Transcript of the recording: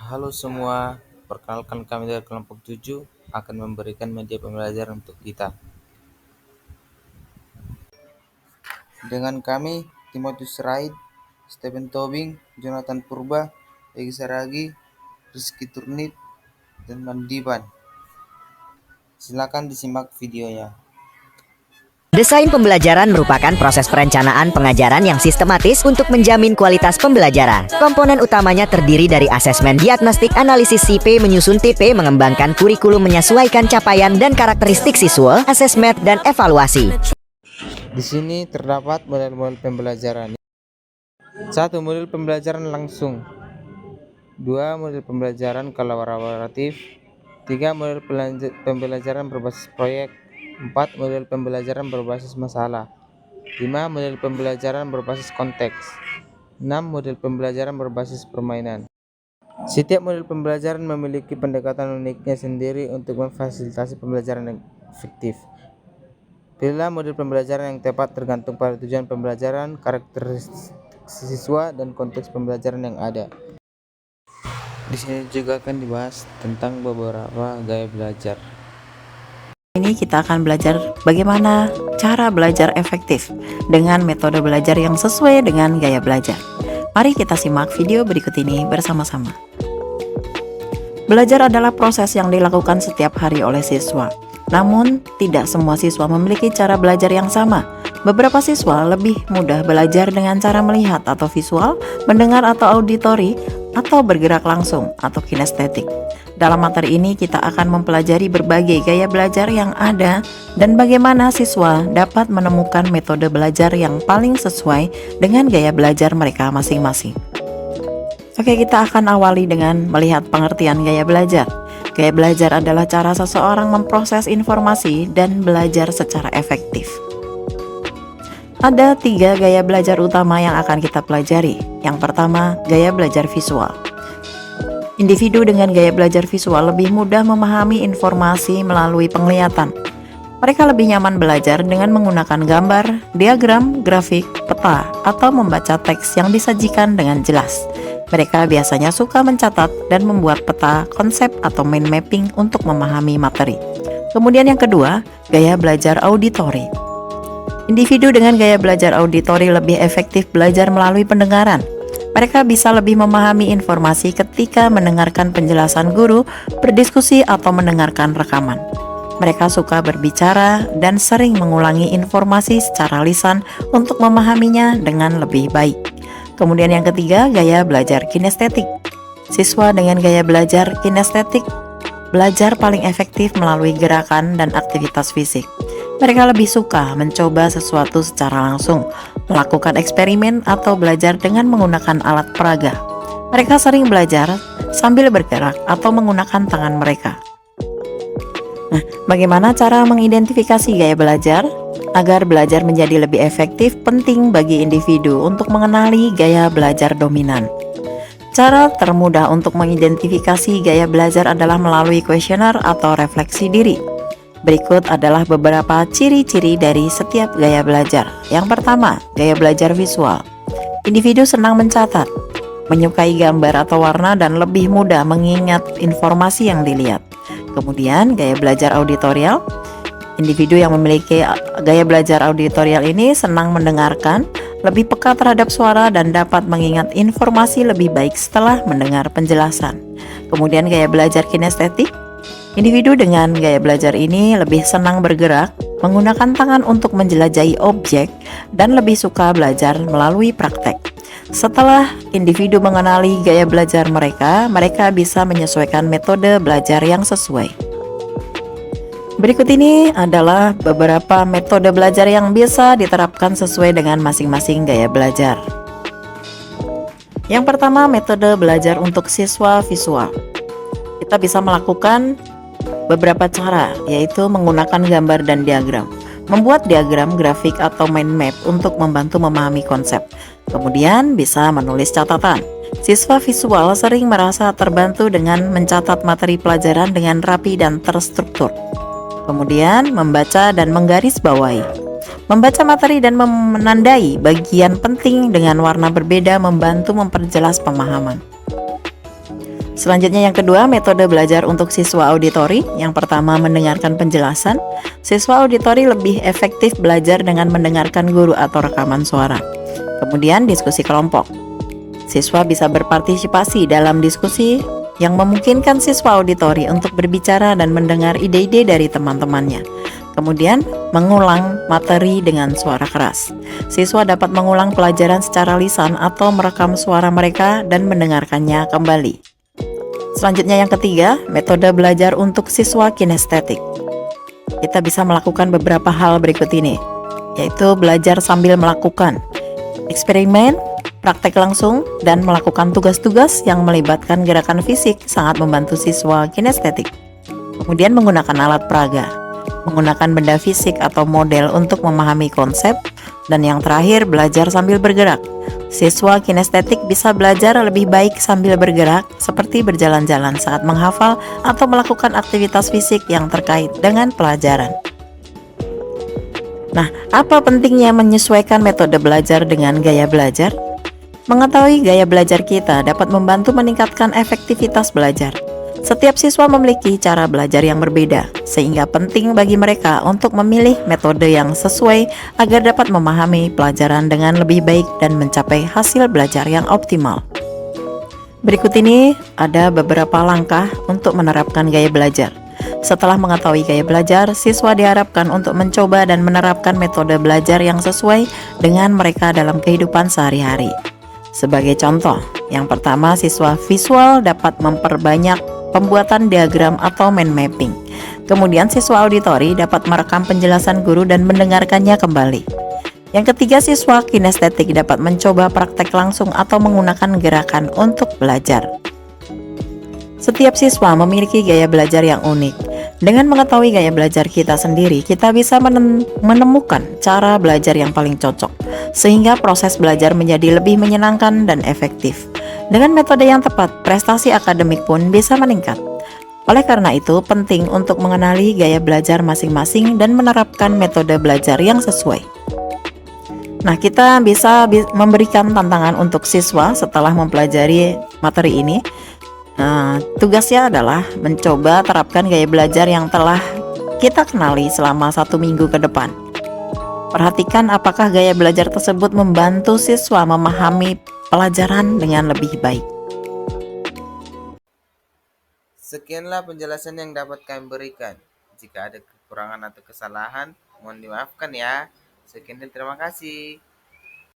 Halo semua, perkenalkan kami dari kelompok 7 akan memberikan media pembelajaran untuk kita. Dengan kami, Timotius Raid, Stephen Tobing, Jonathan Purba, Egi Saragi, Rizky Turnip, dan Mandiban. Silakan disimak videonya. Desain pembelajaran merupakan proses perencanaan pengajaran yang sistematis untuk menjamin kualitas pembelajaran. Komponen utamanya terdiri dari asesmen diagnostik, analisis CP, menyusun TP, mengembangkan kurikulum menyesuaikan capaian dan karakteristik siswa, asesmen, dan evaluasi. Di sini terdapat model-model pembelajaran. 1. Model pembelajaran langsung. 2. Model pembelajaran kolaboratif. 3. Model pembelajaran berbasis proyek. 4. Model pembelajaran berbasis masalah. 5. Model pembelajaran berbasis konteks. 6. Model pembelajaran berbasis permainan. Setiap model pembelajaran memiliki pendekatan uniknya sendiri untuk memfasilitasi pembelajaran yang efektif. Pilihlah model pembelajaran yang tepat tergantung pada tujuan pembelajaran, karakteristik siswa, dan konteks pembelajaran yang ada. Di sini juga akan dibahas tentang beberapa gaya belajar. Ini kita akan belajar bagaimana cara belajar efektif dengan metode belajar yang sesuai dengan gaya belajar. Mari kita simak video berikut ini bersama-sama. Belajar adalah proses yang dilakukan setiap hari oleh siswa. Namun, tidak semua siswa memiliki cara belajar yang sama. Beberapa siswa lebih mudah belajar dengan cara melihat atau visual, mendengar atau auditori, atau bergerak langsung atau kinestetik. Dalam materi ini kita akan mempelajari berbagai gaya belajar yang ada dan bagaimana siswa dapat menemukan metode belajar yang paling sesuai dengan gaya belajar mereka masing-masing. Oke, kita akan awali dengan melihat pengertian gaya belajar. Gaya belajar adalah cara seseorang memproses informasi dan belajar secara efektif. Ada 3 gaya belajar utama yang akan kita pelajari. Yang pertama, gaya belajar visual. Individu dengan gaya belajar visual lebih mudah memahami informasi melalui penglihatan. Mereka lebih nyaman belajar dengan menggunakan gambar, diagram, grafik, peta, atau membaca teks yang disajikan dengan jelas. Mereka biasanya suka mencatat dan membuat peta, konsep, atau mind mapping untuk memahami materi. Kemudian yang kedua, gaya belajar auditori. Individu dengan gaya belajar auditori lebih efektif belajar melalui pendengaran. Mereka bisa lebih memahami informasi ketika mendengarkan penjelasan guru, berdiskusi, atau mendengarkan rekaman. Mereka suka berbicara dan sering mengulangi informasi secara lisan untuk memahaminya dengan lebih baik. Kemudian yang ketiga, gaya belajar kinestetik. Siswa dengan gaya belajar kinestetik belajar paling efektif melalui gerakan dan aktivitas fisik. Mereka lebih suka mencoba sesuatu secara langsung, melakukan eksperimen, atau belajar dengan menggunakan alat peraga. Mereka sering belajar sambil bergerak atau menggunakan tangan mereka. Nah, bagaimana cara mengidentifikasi gaya belajar? Agar belajar menjadi lebih efektif, penting bagi individu untuk mengenali gaya belajar dominan. Cara termudah untuk mengidentifikasi gaya belajar adalah melalui kuesioner atau refleksi diri. Berikut adalah beberapa ciri-ciri dari setiap gaya belajar. Yang pertama, gaya belajar visual. Individu senang mencatat, menyukai gambar atau warna, dan lebih mudah mengingat informasi yang dilihat. Kemudian, gaya belajar auditorial. Individu yang memiliki gaya belajar auditorial ini senang mendengarkan, lebih peka terhadap suara, dan dapat mengingat informasi lebih baik setelah mendengar penjelasan. Kemudian, gaya belajar kinestetik. Individu dengan gaya belajar ini lebih senang bergerak, menggunakan tangan untuk menjelajahi objek, dan lebih suka belajar melalui praktek. Setelah individu mengenali gaya belajar mereka, mereka bisa menyesuaikan metode belajar yang sesuai. Berikut ini adalah beberapa metode belajar yang bisa diterapkan sesuai dengan masing-masing gaya belajar. Yang pertama, metode belajar untuk siswa visual. Kita bisa melakukan beberapa cara, yaitu menggunakan gambar dan diagram. Membuat diagram, grafik, atau mind map untuk membantu memahami konsep. Kemudian bisa menulis catatan. Siswa visual sering merasa terbantu dengan mencatat materi pelajaran dengan rapi dan terstruktur. Kemudian membaca dan menggarisbawahi. Membaca materi dan menandai bagian penting dengan warna berbeda membantu memperjelas pemahaman. Selanjutnya yang kedua, metode belajar untuk siswa auditori. Yang pertama, mendengarkan penjelasan. Siswa auditori lebih efektif belajar dengan mendengarkan guru atau rekaman suara. Kemudian diskusi kelompok. Siswa bisa berpartisipasi dalam diskusi yang memungkinkan siswa auditori untuk berbicara dan mendengar ide-ide dari teman-temannya. Kemudian, mengulang materi dengan suara keras. Siswa dapat mengulang pelajaran secara lisan atau merekam suara mereka dan mendengarkannya kembali. Selanjutnya yang ketiga, metode belajar untuk siswa kinestetik. Kita bisa melakukan beberapa hal berikut ini, yaitu belajar sambil melakukan eksperimen, praktek langsung, dan melakukan tugas-tugas yang melibatkan gerakan fisik sangat membantu siswa kinestetik. Kemudian menggunakan alat peraga, menggunakan benda fisik atau model untuk memahami konsep, dan yang terakhir belajar sambil bergerak. Siswa kinestetik bisa belajar lebih baik sambil bergerak, seperti berjalan-jalan saat menghafal atau melakukan aktivitas fisik yang terkait dengan pelajaran. Nah, apa pentingnya menyesuaikan metode belajar dengan gaya belajar? Mengetahui gaya belajar kita dapat membantu meningkatkan efektivitas belajar. Setiap siswa memiliki cara belajar yang berbeda, sehingga penting bagi mereka untuk memilih metode yang sesuai agar dapat memahami pelajaran dengan lebih baik dan mencapai hasil belajar yang optimal. Berikut ini ada beberapa langkah untuk menerapkan gaya belajar. Setelah mengetahui gaya belajar, siswa diharapkan untuk mencoba dan menerapkan metode belajar yang sesuai dengan mereka dalam kehidupan sehari-hari. Sebagai contoh, yang pertama, siswa visual dapat memperbanyak pembuatan diagram atau mind mapping. Kemudian siswa auditori dapat merekam penjelasan guru dan mendengarkannya kembali. Yang ketiga, siswa kinestetik dapat mencoba praktek langsung atau menggunakan gerakan untuk belajar. Setiap siswa memiliki gaya belajar yang unik. Dengan mengetahui gaya belajar kita sendiri, kita bisa menemukan cara belajar yang paling cocok, sehingga proses belajar menjadi lebih menyenangkan dan efektif. Dengan metode yang tepat, prestasi akademik pun bisa meningkat. Oleh karena itu, penting untuk mengenali gaya belajar masing-masing dan menerapkan metode belajar yang sesuai. Nah, kita bisa memberikan tantangan untuk siswa setelah mempelajari materi ini. Nah, tugasnya adalah mencoba terapkan gaya belajar yang telah kita kenali selama 1 minggu ke depan. Perhatikan apakah gaya belajar tersebut membantu siswa memahami pelajaran dengan lebih baik. Sekianlah penjelasan yang dapat kami berikan. Jika ada kekurangan atau kesalahan, mohon dimaafkan ya. Sekian dan terima kasih.